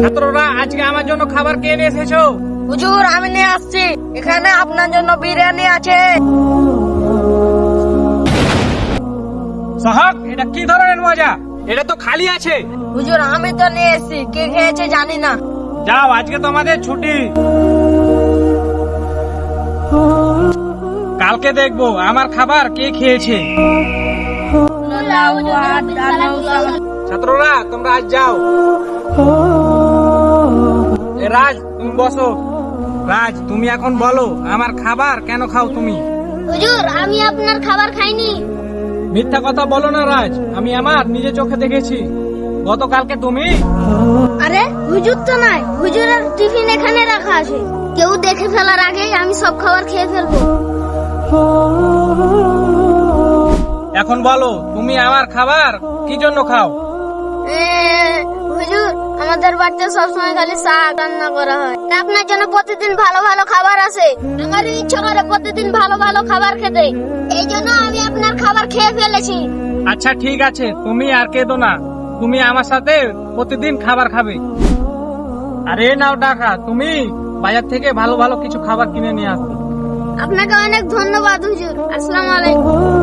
ছাত্ররা, আজকে আমার জন্য খাবার কে নিয়ে এসেছো? হুজুর, আমি নিয়ে আসছি। এখানে আপনার জন্য বিরিয়ানি আছে। সাহাব, এটা কি ধরনের মজা? এটা তো খালি আছে। হুজুর, আমি তো নিয়ে এসছি, কে খেয়েছে জানি না। যাও, আজকে তো আমাদের ছুটি। কালকে দেখবো আমার খাবার কে খেয়েছে। ছাত্ররা, তোমরা আজ যাও। রাজ, তুমি বসো। রাজ, তুমি এখন বলো আমার খাবার কেন খাও তুমি? হুজুর, আমি আপনার খাবার খাইনি। মিথ্যা কথা বলো না রাজ, আমি আমার নিজের চোখে দেখেছি। গতকালকে তুমি আরে হুজুর তো নাই, হুজুরের টিফিন এখানে রাখা আছে। কেউ দেখে ফেলার আগেই আমি সব খাবার খেয়ে ফেলবো। এখন বলো তুমি আমার খাবার কি জন্য খাও? হুজুর, আমাদের বাড়িতে সবসময় খালি শাক রান্না করা হয়। আপনার জন্য প্রতিদিন ভালো ভালো খাবার আসে। আমার ইচ্ছা করে প্রতিদিন ভালো ভালো খাবার খেতে। এই জন্য আমি আপনার খাবার খেয়ে ফেলেছি। আচ্ছা ঠিক আছে, তুমি আর কেঁদো না। তুমি আমার সাথে প্রতিদিন খাবার খাবে। আরে নাও টাকা, তুমি বাজার থেকে ভালো ভালো কিছু খাবার কিনে নিয়ে আসবে। আপনাকে অনেক ধন্যবাদ হুজুর। আসসালামু আলাইকুম।